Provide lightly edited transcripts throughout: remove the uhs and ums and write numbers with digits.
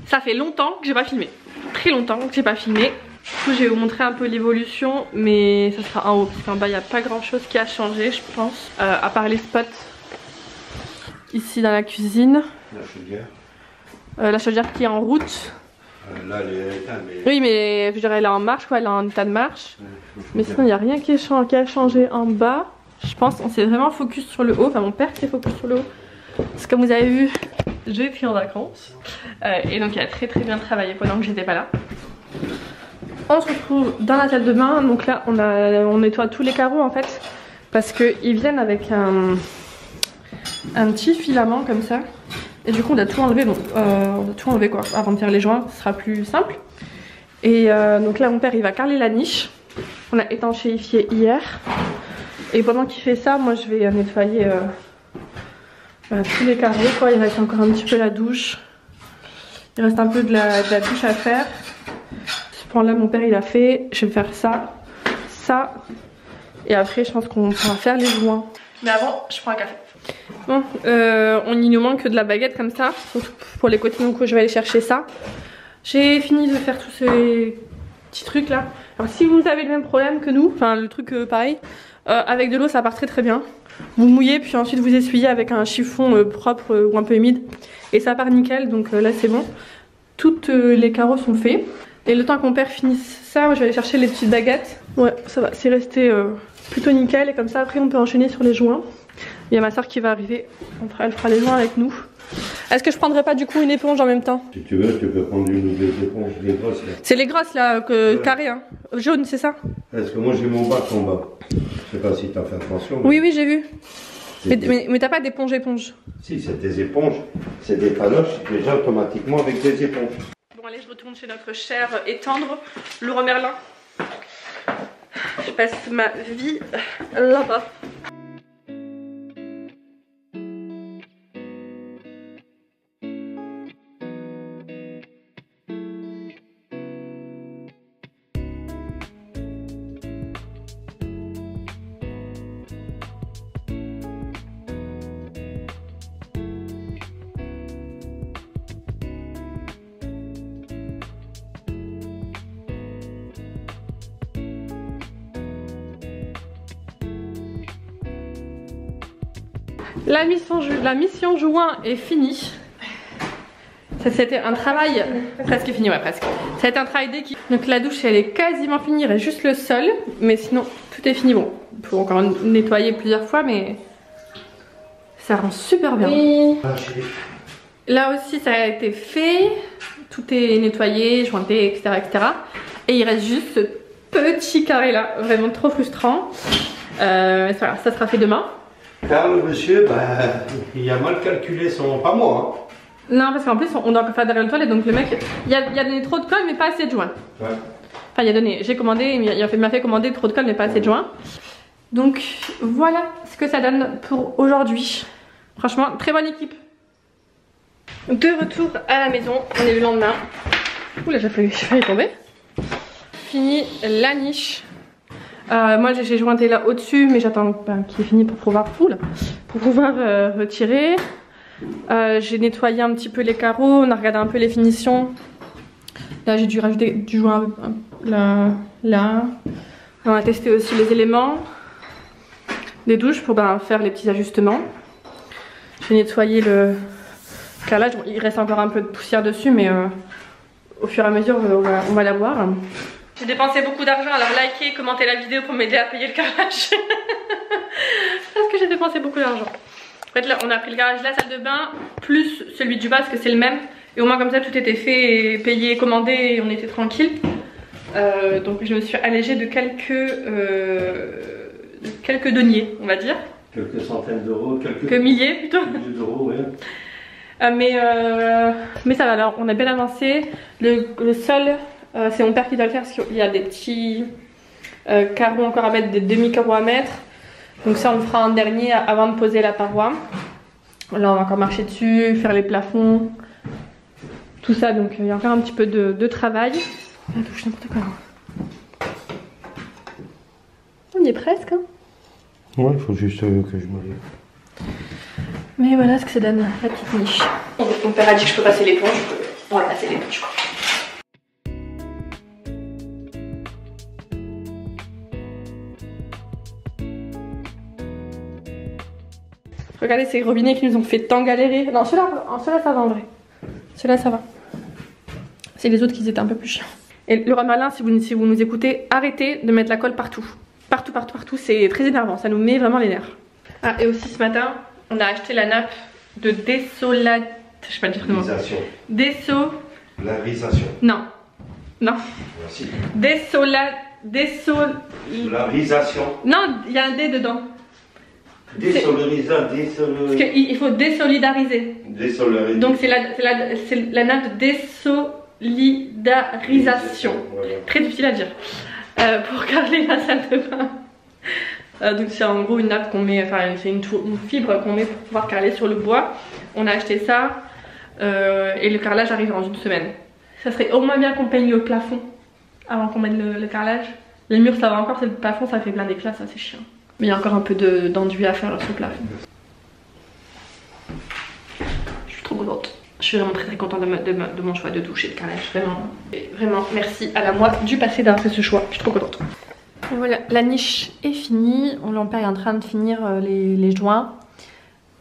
Ça fait longtemps que j'ai pas filmé. Très longtemps que j'ai pas filmé. Du coup, je vais vous montrer un peu l'évolution, mais ça sera en haut parce qu'en bas il n'y a pas grand chose qui a changé, je pense, à part les spots ici dans la cuisine. La chaudière. La chaudière qui est en route. Là, elle est éteinte, mais... Oui, mais je dirais elle est en marche, quoi, elle est en état de marche. Mais sinon, il n'y a rien qui a changé en bas. Je pense qu'on s'est vraiment focus sur le haut. Enfin, mon père s'est focus sur le haut. Parce que comme vous avez vu, j'ai pris en vacances. Et donc, il a très bien travaillé pendant que j'étais pas là. On se retrouve dans la salle de bain. Donc là, on nettoie tous les carreaux en fait. Parce qu'ils viennent avec un petit filament comme ça. Et du coup on doit tout enlever, donc on doit tout enlever quoi, avant de faire les joints, ce sera plus simple. Et donc là mon père il va carreler la niche. On a étanchéifié hier. Et pendant qu'il fait ça, moi je vais nettoyer tous les carreaux quoi. Il reste encore un petit peu la douche. Il reste un peu de la douche à faire. Ce point là mon père il a fait. Je vais faire ça, ça. Et après je pense qu'on pourra faire les joints. Mais avant je prends un café. Bon, il nous manque de la baguette comme ça, surtout pour les côtés, donc je vais aller chercher ça. J'ai fini de faire tous ces petits trucs là. Alors si vous avez le même problème que nous, enfin le truc pareil, avec de l'eau ça part très bien. Vous mouillez puis ensuite vous essuyez avec un chiffon propre ou un peu humide et ça part nickel, donc là c'est bon. Toutes les carreaux sont faits. Et le temps qu'on perd finisse ça, moi, je vais aller chercher les petites baguettes. Ouais, ça va, c'est resté plutôt nickel et comme ça après on peut enchaîner sur les joints. Il y a ma soeur qui va arriver, elle fera les joints avec nous. Est-ce que je prendrais pas du coup une éponge en même temps? Si tu veux, tu peux prendre une ou deux éponges, les grosses là. C'est les grosses là, carrées, hein. Jaune, c'est ça? Parce que moi j'ai mon bac en bas. Je sais pas si tu as fait attention. Oui, oui, j'ai vu. Mais t'as pas d'éponge éponge? Si, c'est des éponges, c'est des panoches déjà automatiquement avec des éponges. Bon, allez, je retourne chez notre cher étendre, Leroy Merlin. Je passe ma vie là-bas. La mission joint est finie. Ça c'était un travail presque fini, ouais presque. Ça a été un travail d'équipe. Donc la douche elle est quasiment finie, il reste juste le sol. Mais sinon tout est fini. Bon, il faut encore nettoyer plusieurs fois mais ça rend super bien. Oui. Là aussi ça a été fait. Tout est nettoyé, jointé, etc. Et il reste juste ce petit carré là, vraiment trop frustrant. Ça sera fait demain. Car le monsieur, il a mal calculé son... Pas moi, hein. Non, parce qu'en plus, on doit faire derrière le toilette, donc le mec, il a donné trop de colle, mais pas assez de joints. Ouais. Enfin, il a donné, j'ai commandé, il m'a fait commander trop de colle, mais pas assez de joints. Donc, voilà ce que ça donne pour aujourd'hui. Franchement, très bonne équipe. De retour à la maison, on est le lendemain. Oula, j'ai failli tomber. Fini la niche. Moi j'ai jointé là au-dessus, mais j'attends qu'il est fini pour pouvoir retirer. J'ai nettoyé un petit peu les carreaux, on a regardé un peu les finitions. Là j'ai dû rajouter du joint là. On a testé aussi les éléments des douches pour faire les petits ajustements. J'ai nettoyé le carrelage, il reste encore un peu de poussière dessus, mais au fur et à mesure on va la voir. J'ai dépensé beaucoup d'argent, alors likez, commentez la vidéo pour m'aider à payer le carrelage. Parce que j'ai dépensé beaucoup d'argent. En fait là on a pris le carrelage de la salle de bain plus celui du bas parce que c'est le même. Et au moins comme ça tout était fait, et payé, commandé et on était tranquille. Donc je me suis allégée de quelques deniers on va dire. Quelques centaines d'euros, quelques milliers plutôt. Milliers d'euros, oui. Mais ça va, alors on a bien avancé. Le sol... c'est mon père qui doit le faire parce qu'il y a des petits carreaux encore à mettre, des demi-carreaux à mettre. Donc ça on le fera en dernier avant de poser la paroi. Là on va encore marcher dessus, faire les plafonds, tout ça. Donc il y a encore un petit peu de travail. On touche n'importe quoi. On y est presque. Hein. Ouais, il faut juste que je me lève. Mais voilà ce que ça donne, la petite niche. Mon père a dit que je peux passer l'éponge. On va passer les douches. Regardez ces robinets qui nous ont fait tant galérer. Non, ceux-là ça va en vrai. Ceux-là ça va. C'est les autres qui étaient un peu plus chiants. Et le Leroy Merlin, si vous nous écoutez, arrêtez de mettre la colle partout. Partout, c'est très énervant, ça nous met vraiment les nerfs. Ah, et aussi ce matin, on a acheté la nappe de désolarisation. Je sais pas dire comment. Désolarisation. Non. Merci. Désolarisation. Non, il y a un D dedans. Parce qu'il faut désolidariser. Désolidariser. Donc c'est la nappe de désolidarisation. Voilà. Très difficile à dire. Pour carreler la salle de bain. Donc c'est en gros une nappe qu'on met, enfin c'est une fibre qu'on met pour pouvoir carreler sur le bois. On a acheté ça et le carrelage arrive dans une semaine. Ça serait au moins bien qu'on peigne le plafond avant qu'on mette le carrelage. Les murs ça va encore, c'est le plafond ça fait plein d'éclats, ça c'est chiant. Mais il y a encore un peu d'enduit à faire sur le plafond. Je suis trop contente. Je suis vraiment très contente de mon choix de douche et de carrelage. Vraiment merci à la moi du passé d'avoir fait ce choix. Je suis trop contente. Et voilà, la niche est finie. Mon père est en train de finir les joints.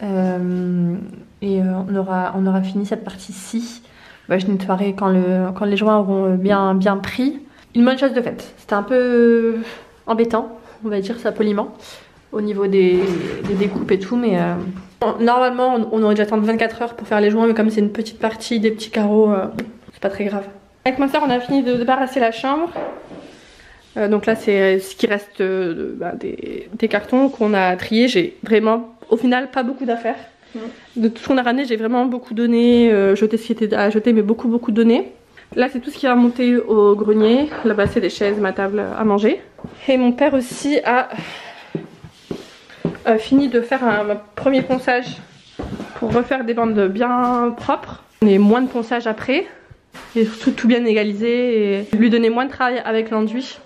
On aura fini cette partie-ci. Bah, je nettoierai quand les joints auront bien pris. Une bonne chose de faite. C'était un peu embêtant, on va dire ça poliment, au niveau des découpes et tout, mais normalement on aurait dû attendre 24 heures pour faire les joints, mais comme c'est une petite partie, des petits carreaux, c'est pas très grave. Avec ma soeur on a fini de débarrasser la chambre. Donc là c'est ce qui reste des cartons qu'on a triés. J'ai vraiment au final pas beaucoup d'affaires. De tout ce qu'on a ramené j'ai vraiment beaucoup donné, jeté ce qui était à jeter, mais beaucoup donné. Là c'est tout ce qui va monter au grenier. Là-bas c'est des chaises, ma table à manger. Et mon père aussi a fini de faire un premier ponçage pour refaire des bandes bien propres. Et moins de ponçage après. Et surtout tout bien égalisé et lui donner moins de travail avec l'enduit.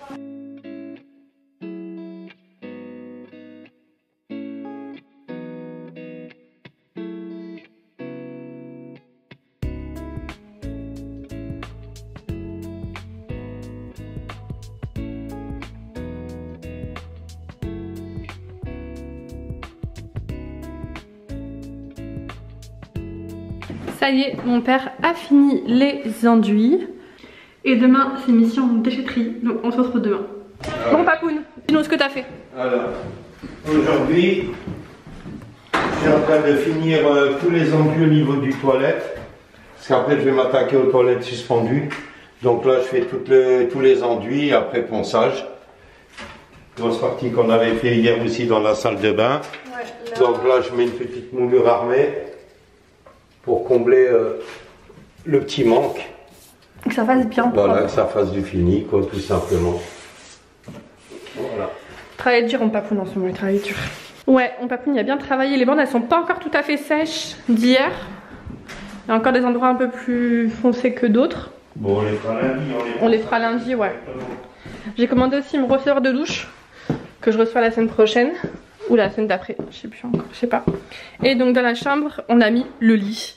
Ça y est, mon père a fini les enduits. Et demain, c'est mission déchetterie. Donc on se retrouve demain. Bon Papoun, dis-nous ce que t'as fait. Alors, aujourd'hui, je suis en train de finir tous les enduits au niveau du toilette. Parce qu'après, je vais m'attaquer aux toilettes suspendues. Donc là, je fais tous les enduits après ponçage. Grosse partie qu'on avait fait hier aussi dans la salle de bain. Ouais, là... Donc là, je mets une petite moulure armée pour combler le petit manque. Que ça fasse bien. Voilà, que ça fasse du fini, quoi, tout simplement. Voilà. Travail dur, on papoune en ce moment, il travaille dur. Ouais, on papoune, il a bien travaillé. Les bandes, elles sont pas encore tout à fait sèches d'hier. Il y a encore des endroits un peu plus foncés que d'autres. Bon, on les fera lundi. On les fera lundi, ouais. J'ai commandé aussi mon receveur de douche que je reçois la semaine prochaine. Ou la semaine d'après, je sais plus encore, je sais pas. Et donc dans la chambre, on a mis le lit.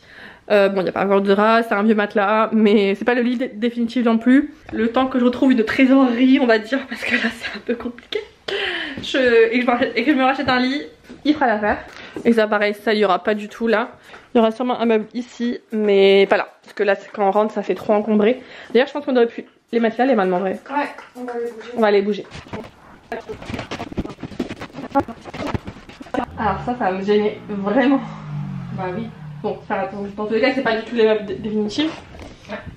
Bon, il n'y a pas encore de drap, c'est un vieux matelas, mais c'est pas le lit définitif non plus. Le temps que je retrouve une trésorerie, on va dire, parce que là c'est un peu compliqué. Et que je me rachète un lit, il fera l'affaire. Et ça pareil, ça il n'y aura pas du tout là. Il y aura sûrement un meuble ici, mais pas là. Parce que là quand on rentre ça fait trop encombré. D'ailleurs je pense qu'on aurait pu les mettre là, les mains en vrai. Ouais, on va les bouger. On va les bouger. Alors ça va me gêner vraiment. Bah oui. Bon, dans tous les cas c'est pas du tout les meubles définitifs.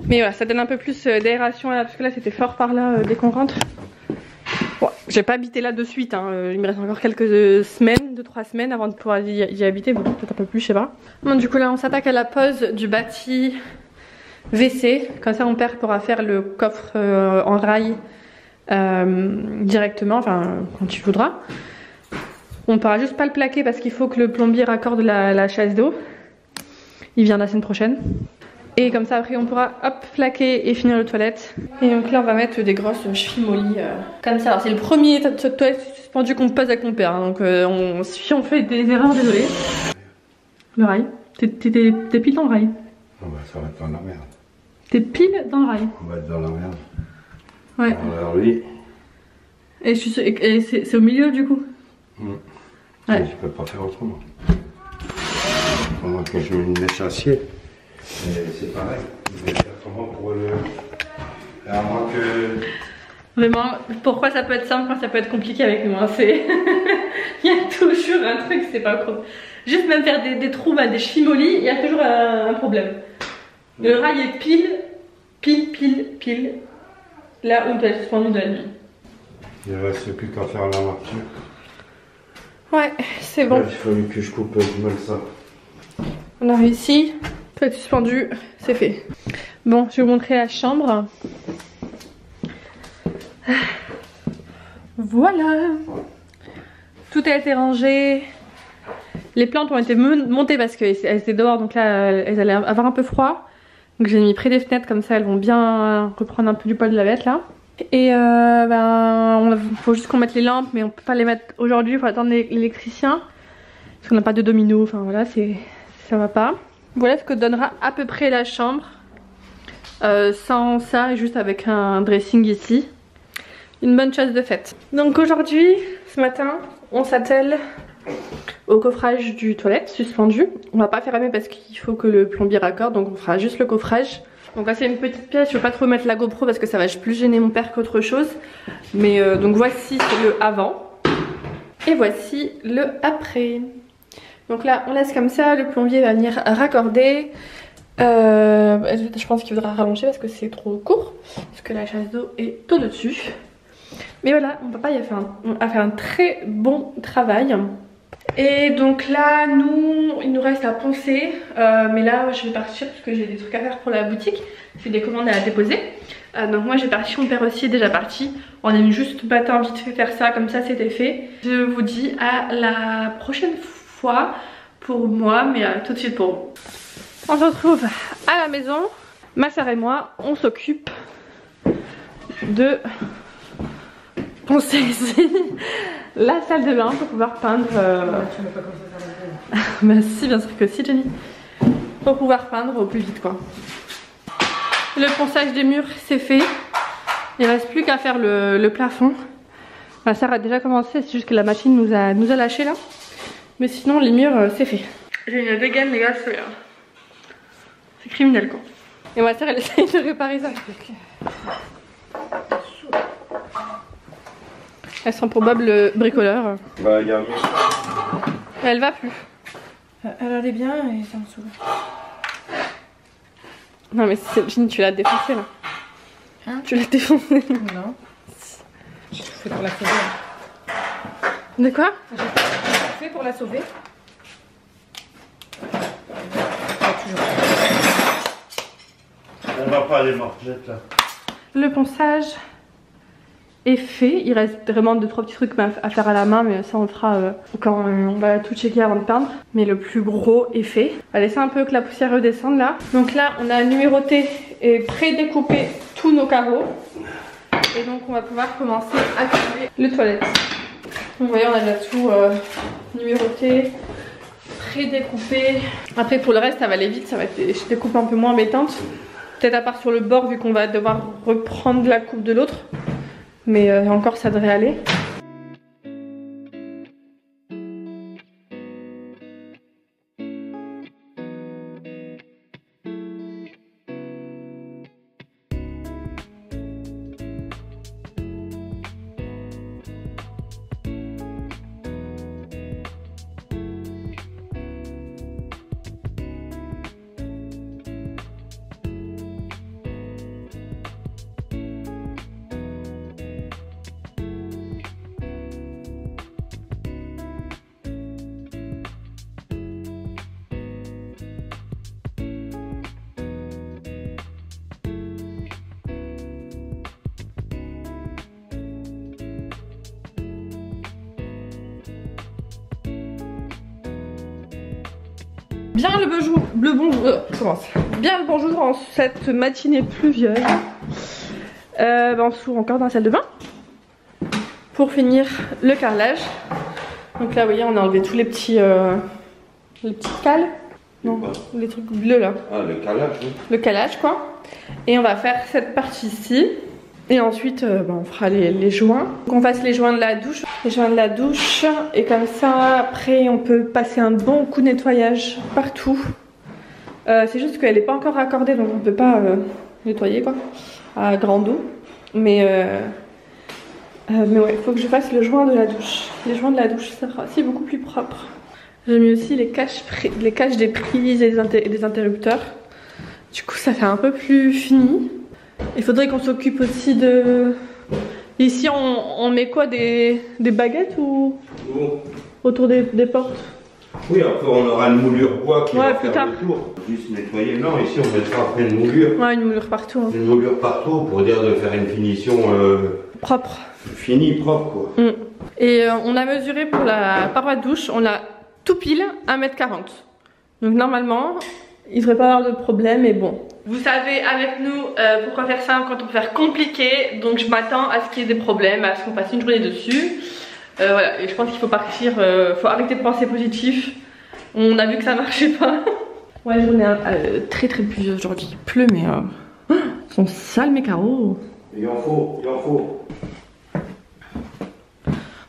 Mais voilà, ça donne un peu plus d'aération là, parce que là c'était fort par là dès qu'on rentre. Bon, j'ai pas habité là de suite, hein. Il me reste encore quelques semaines, 2-3 semaines avant de pouvoir y habiter, bon, peut-être un peu plus, je sais pas. Bon, du coup là on s'attaque à la pose du bâti WC, comme ça mon père pourra faire le coffre en rail directement, enfin quand il voudra. On ne pourra juste pas le plaquer parce qu'il faut que le plombier raccorde la chasse d'eau. Il vient la semaine prochaine. Et comme ça après on pourra hop plaquer et finir le toilette. Et donc là on va mettre des grosses chevilles mollies comme ça. Alors c'est le premier toilette suspendu qu'on pose avec mon père. Hein. Donc si on fait des erreurs, désolé. Le rail. T'es pile dans le rail. Oh bah ça va être dans la merde. T'es pile dans le rail. On va être dans la merde. Ouais. Alors lui. Et c'est au milieu du coup. Ouais. Je peux pas faire autrement. Au moins que je mets une mèche acier. C'est pareil. Je vais faire comment pour le. À moins que. Vraiment, pourquoi ça peut être simple quand ça peut être compliqué avec nous, hein, c'est... Il y a toujours un truc, c'est pas cool. Juste même faire des trous, des chimolis, il y a toujours un problème. Le rail est pile, là où on peut être suspendu de la nuit. Il reste plus qu'à faire la marque. Ouais, c'est bon. Il fallait que je coupe mal ça. On a réussi, peut être suspendu, c'est fait. Bon, je vais vous montrer la chambre. Voilà, tout a été rangé. Les plantes ont été montées parce qu'elles étaient dehors, donc là elles allaient avoir un peu froid. Donc j'ai mis près des fenêtres, comme ça elles vont bien reprendre un peu du poil de la bête là. Et faut juste qu'on mette les lampes, mais on peut pas les mettre aujourd'hui, il faut attendre l'électricien. Parce qu'on n'a pas de domino, enfin voilà, ça va pas. Voilà ce que donnera à peu près la chambre. Sans ça, et juste avec un dressing ici. Une bonne chasse de fête. Donc aujourd'hui, ce matin, on s'attelle au coffrage du toilette suspendu. On va pas fermer parce qu'il faut que le plombier raccorde, donc on fera juste le coffrage. Donc là c'est une petite pièce, je vais pas trop mettre la GoPro parce que ça va plus gêner mon père qu'autre chose. Mais donc voici le avant et voici le après. Donc là on laisse comme ça, le plombier va venir raccorder. Je pense qu'il faudra rallonger parce que c'est trop court, parce que la chasse d'eau est au-dessus. Mais voilà, mon papa a fait un très bon travail. Et donc là, il nous reste à poncer. Mais là, je vais partir parce que j'ai des trucs à faire pour la boutique. J'ai des commandes à déposer. Donc moi, j'ai parti, mon père aussi est déjà parti. On aime juste matin vite fait faire ça, comme ça c'était fait. Je vous dis à la prochaine fois pour moi, mais tout de suite pour vous. On se retrouve à la maison. Ma soeur et moi, on s'occupe de poncer ici la salle de bain pour pouvoir peindre. Tu mets pas comme ça dans le Bah si, bien sûr que si, Jenny. Pour pouvoir peindre au plus vite quoi. Le ponçage des murs c'est fait. Il reste plus qu'à faire le plafond. Ma soeur a déjà commencé, c'est juste que la machine nous a lâché là. Mais sinon les murs c'est fait. J'ai une dégaine les gars, c'est criminel quoi. Et ma soeur elle essaye de réparer ça. Elles sont probables bricoleurs. Bah il y a mieux. Elle va plus. Elle allait bien et ça me saoule. Non mais Jeanne, tu l'as défoncé là. Hein? Tu l'as défoncé. Non. J'ai tout fait pour la sauver. De quoi? J'ai tout fait pour la sauver. On va pas aller morgette là. Le ponçage est fait. Il reste vraiment 2-3 petits trucs à faire à la main, mais ça on fera quand on va tout checker avant de peindre. Mais le plus gros est fait. On va laisser un peu que la poussière redescende là. Donc là on a numéroté et pré-découpé tous nos carreaux. Et donc on va pouvoir commencer à couper le toilette. Donc vous voyez on a déjà tout numéroté, pré-découpé. Après pour le reste ça va aller vite, ça va être des découpes un peu moins embêtantes. Peut-être à part sur le bord vu qu'on va devoir reprendre la coupe de l'autre. Mais encore ça devrait aller. Bien le bonjour en cette matinée pluvieuse. On s'ouvre encore dans la salle de bain pour finir le carrelage. Donc là vous voyez on a enlevé tous les petits cales. Non, les trucs bleus là. Ah, le calage, oui. Le calage quoi. Et on va faire cette partie-ci. Et ensuite, on fera les joints. Donc on fasse les joints de la douche. Les joints de la douche. Et comme ça, après, on peut passer un bon coup de nettoyage partout. C'est juste qu'elle n'est pas encore raccordée, donc on ne peut pas nettoyer quoi. À grande eau. Mais ouais, il faut que je fasse le joint de la douche. Les joints de la douche, ça sera aussi beaucoup plus propre. J'ai mis aussi les caches des prises et des interrupteurs. Du coup, ça fait un peu plus fini. Il faudrait qu'on s'occupe aussi de... Ici, on met quoi, des baguettes ou autour des portes? Oui, après on aura une moulure bois qui va plus faire tard. le tour. Juste nettoyer. Non, ici on mettra après une moulure. Ouais, une moulure partout. Hein. Une moulure partout pour dire de faire une finition propre. Finie, propre quoi. Et on a mesuré pour la paroi de douche, on a tout pile 1,40 m. Donc normalement, il ne devrait pas avoir de problème, mais bon. Vous savez avec nous pourquoi faire simple quand on peut faire compliqué. Donc je m'attends à ce qu'il y ait des problèmes, à ce qu'on passe une journée dessus. Voilà, et je pense qu'il faut partir, faut arrêter de penser positif. On a vu que ça marchait pas. Ouais, journée très pluvieuse aujourd'hui. Il pleut, mais ils sont sales mes carreaux. Il en faut, il en faut.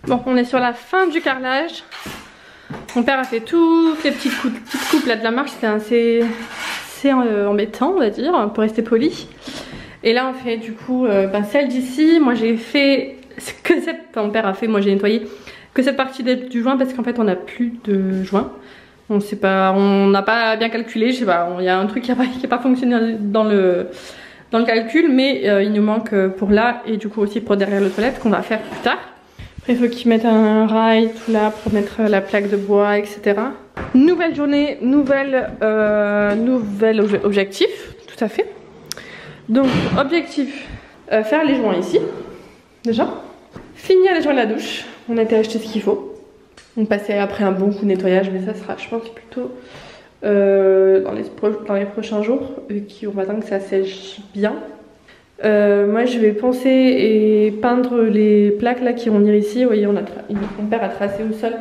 Bon, on est sur la fin du carrelage. Mon père a fait toutes les petites coupes là de la marche, c'était assez embêtant on va dire, pour rester poli. Et là on fait du coup celle d'ici, moi j'ai fait que cette, mon père a fait, moi j'ai nettoyé que cette partie du joint parce qu'en fait on n'a plus de joint. On sait pas, on n'a pas bien calculé, je sais pas, il y a un truc qui a pas fonctionné dans le calcul, mais il nous manque pour là et du coup aussi pour derrière le toilette qu'on va faire plus tard. Après il faut qu'ils mettent un rail tout là pour mettre la plaque de bois, etc. Nouvelle journée, nouvel objectif, tout à fait. Donc objectif, faire les joints ici, déjà. Finir les joints de la douche, on a été acheter ce qu'il faut. On passait après un bon coup de nettoyage, mais ça sera je pense plutôt dans les prochains jours, vu qu'on va attendre que ça sèche bien. Moi je vais poncer et peindre les plaques là qui vont venir ici. Vous voyez, mon père a tracé au sol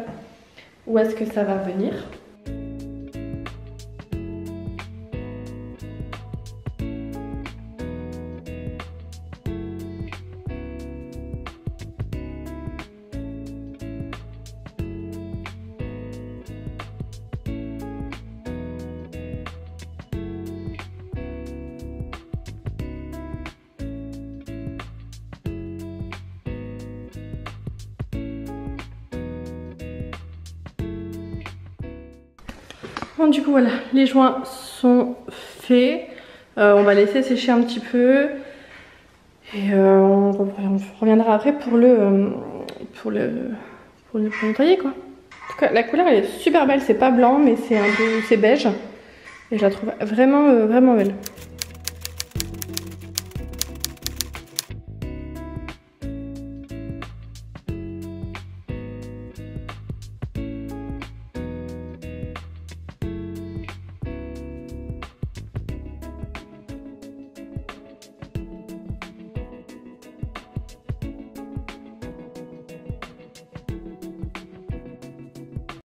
où est-ce que ça va venir. Bon, du coup voilà, les joints sont faits. On va laisser sécher un petit peu et on reviendra après pour le nettoyer quoi. En tout cas la couleur elle est super belle, c'est pas blanc mais c'est beige et je la trouve vraiment belle.